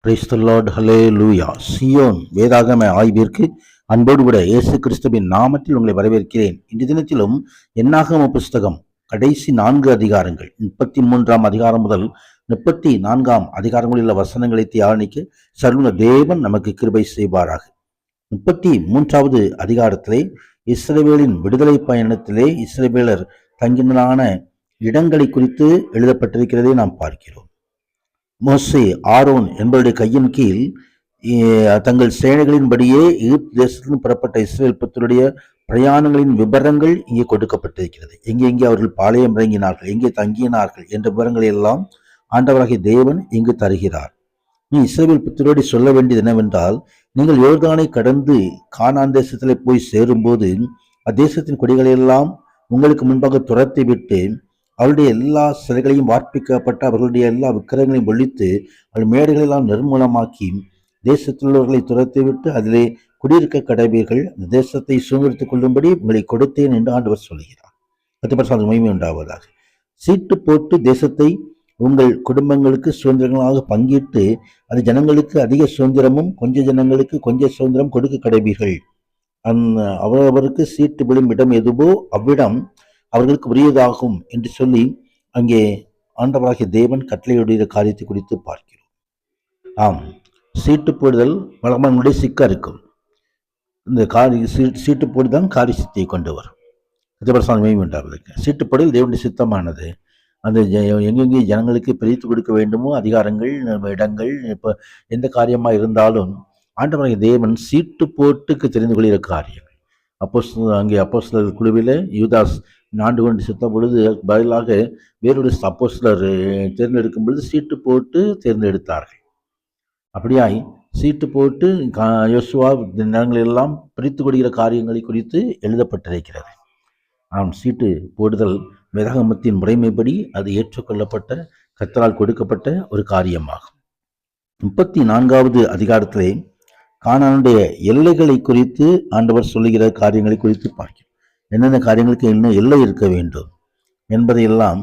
Praise the Lord, hallelujah. Zion வேதாகம ஆய்விற்கு அன்போடு கூட இயேசு கிறிஸ்துவின் நாமத்தில் உங்களை வரவேற்கிறேன். இன்றைய தினத்திலும் என்னாகம புஸ்தகம் கடைசி 4 அதிகாரங்கள் 33ஆம் அதிகாரம் முதல் 34ஆம் அதிகாரங்களில் உள்ள வசனங்களை தியானிக்க சர்வ தேவன் நமக்கு கிருபை செய்வாராக. 33வது அதிகாரத்திலே இஸ்ரவேலின் விடுதலை பயணத்திலே இஸ்ரவேலர் தங்கினான இடங்களை குறித்து எழுதப்பட்டிருக்கிறதை நாம் பார்க்கிறோம். மோசே, ஆரோன் என்பவருடைய கையின் கீழ் தங்கள் சேனைகளின்படியே எகிப்து தேசத்திலிருந்து புறப்பட்ட இஸ்ரேல் புத்தருடைய பிரயாணங்களின் விவரங்கள் இங்கே கொடுக்கப்பட்டிருக்கிறது. எங்கே அவர்கள் பாளையம் இறங்கினார்கள், எங்கே தங்கினார்கள் என்ற விவரங்களை எல்லாம் ஆண்டவராகிய தேவன் இங்கு தருகிறார். நீ இஸ்ரவேல் புத்தரோடு சொல்ல வேண்டியது என்னவென்றால், நீங்கள் யோர்தானை கடந்து கானான் தேசத்திலே போய் சேரும்போது அத்தேசத்தின் கொடிகளை எல்லாம் உங்களுக்கு முன்பாக துரத்தி விட்டு அவருடைய எல்லா சிலைகளையும் வார்ப்பிக்கப்பட்ட அவர்களுடைய எல்லா விக்கிரகங்களையும் ஒழித்து அவள் மேடைகளெல்லாம் நிர்மூலமாக்கி தேசத்திலுள்ளவர்களை துரத்திவிட்டு அதிலே குடியிருக்க கடவீர்கள், அந்த தேசத்தை சுதந்திரித்துக் கொள்ளும்படி உங்களை கொடுத்தேன் என்று ஆண்டவர் சொல்கிறார். 10% மகிமை உண்டாவதாக. சீட்டு போட்டு தேசத்தை உங்கள் குடும்பங்களுக்கு சுதந்திரங்களாக பங்கிட்டு அது ஜனங்களுக்கு அதிக சுதந்திரமும் கொஞ்ச ஜனங்களுக்கு கொஞ்ச சுதந்திரம் கொடுக்க கடவீர்கள். அவரவருக்கு சீட்டு விழும் இடம் எதுவோ அவ்விடம் அவர்களுக்கு உரியதாகும் என்று சொல்லி அங்கே ஆண்டவராகிய தேவன் கட்டளையுடைய காரியத்தை குறித்து பார்க்கிறோம். ஆம், சீட்டு போடுதல் வளமனுடைய சிக்கா இருக்கும். இந்த சீட்டு போடுதான் காரிய சித்தியை கொண்டு வரும். பிரசாதமையும் உண்டாவதற்கு சீட்டு போடுதல் தேவனுடைய சித்தமானது. அந்த எங்கெங்கே ஜனங்களுக்கு பிரித்து கொடுக்க வேண்டுமோ அதிகாரங்கள், இடங்கள், இப்போ எந்த காரியமாக இருந்தாலும் ஆண்டவராகிய தேவன் சீட்டு போட்டுக்கு தெரிந்து கொள்கிற காரியங்கள். அங்கே அப்போஸ்தலர் குழுவில் யூதாஸ் ஆண்டு கொண்டு செத்த பொழுது பதிலாக வேறொரு அப்போஸ்தலர் தேர்ந்தெடுக்கும் பொழுது சீட்டு போட்டு தேர்ந்தெடுத்தார்கள். அப்படியாய் சீட்டு போட்டு யோசுவா நேரங்களெல்லாம் பிரித்து கொடுக்கிற காரியங்களை குறித்து எழுதப்பட்டிருக்கிறது. ஆம், சீட்டு போடுதல் வேதாகமத்தின் முறைமைப்படி அது ஏற்றுக்கொள்ளப்பட்ட கர்த்தரால் கொடுக்கப்பட்ட ஒரு காரியமாகும். 34வது அதிகாரத்திலே கானானுடைய எல்லைகளை குறித்து ஆண்டவர் சொல்லுகிற காரியங்களை குறித்து பார்க்கிறோம். என்னென்ன காரியங்களுக்கு இன்னும் எல்லை இருக்க வேண்டும் என்பதையெல்லாம்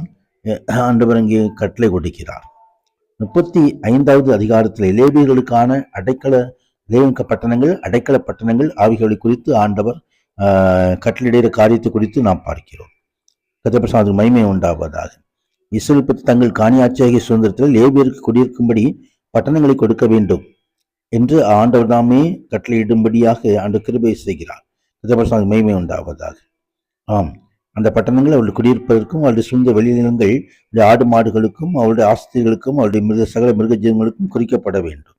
ஆண்டவர் அங்கே கட்டளை கொடுக்கிறார். 35வது அதிகாரத்தில் லேவியர்களுக்கான பட்டணங்கள், அடைக்கல பட்டணங்கள் ஆகியவை குறித்து ஆண்டவர் கட்டளையிடுகிற காரியத்தை குறித்து நாம் பார்க்கிறோம். கர்த்தர் மகிமை உண்டாவதாக. இஸ்ரவேல் பற்றி தங்கள் காணியாட்சியாகிய சுதந்திரத்தில் லேவியருக்கு குடியிருக்கும்படி பட்டணங்களை கொடுக்க வேண்டும் என்று ஆண்டவர் தாமே கட்டளையிடும்படியாக ஆண்டு கிருபை செய்கிறார். கர்த்தர் மகிமை உண்டாவதாக. ஆம், அந்த பட்டணங்கள் அவருடைய குடியிருப்பதற்கும் அவருடைய சொந்த வெளிநிலங்கள் ஆடு மாடுகளுக்கும் அவருடைய ஆஸ்திகளுக்கும் அவருடைய சகல மிருக ஜீவங்களுக்கும் குறிக்கப்பட வேண்டும்.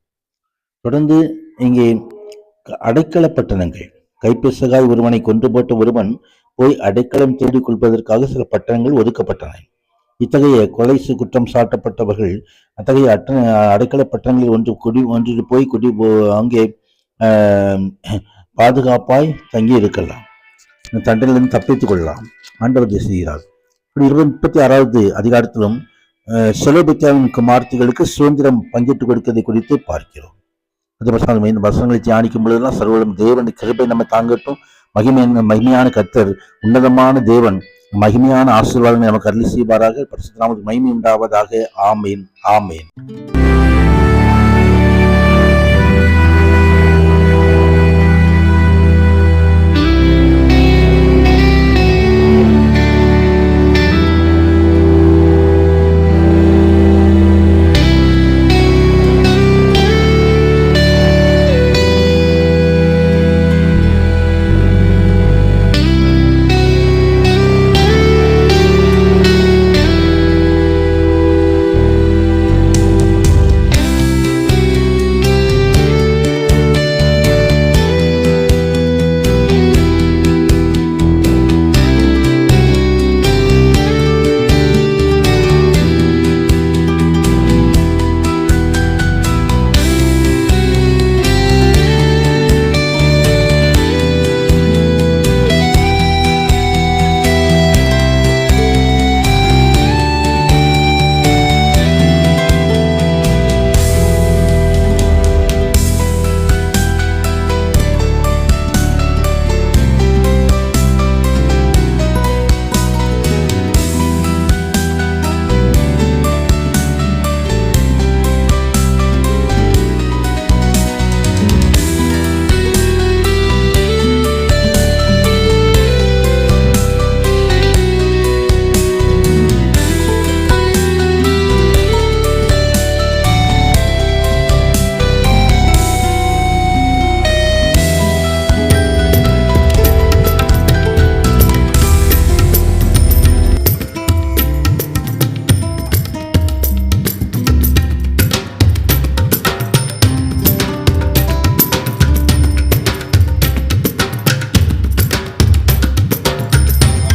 தொடர்ந்து இங்கே அடைக்கல பட்டணங்கள், கைப்பேசகாய் ஒருவனை கொண்டு போட்ட ஒருவன் போய் அடைக்கலம் தேடிக் கொள்வதற்காக சில பட்டணங்கள் ஒதுக்கப்பட்டன. இத்தகைய கொலை குற்றம் சாட்டப்பட்டவர்கள் அத்தகைய அடைக்கல பட்டணங்களில் ஒன்றில் போய் அங்கே பாதுகாப்பாய் தங்கி இருக்கலாம், தண்டனையிலிருந்து தப்பித்துக் கொள்ளலாம். ஆண்டவர் செய்கிறார். 36வது அதிகாரத்திலும் செலோபித்தாவின் குமார்த்திகளுக்கு சுதந்திரம் பங்கிட்டு கொடுப்பதை குறித்து பார்க்கிறோம். வசனங்களை தியானிக்கும் பொழுதெல்லாம் சர்வலும் தேவனுடைய கிருபை நம்ம தாங்கட்டும். மகிமையான கர்த்தர், உன்னதமான தேவன் மகிமையான ஆசீர்வாதங்களை நமக்கு அருளி செய்வாராக. பரிசுத்த நாமத்துக்கு மகிமை உண்டாவதாக. ஆமேன், ஆமேன்.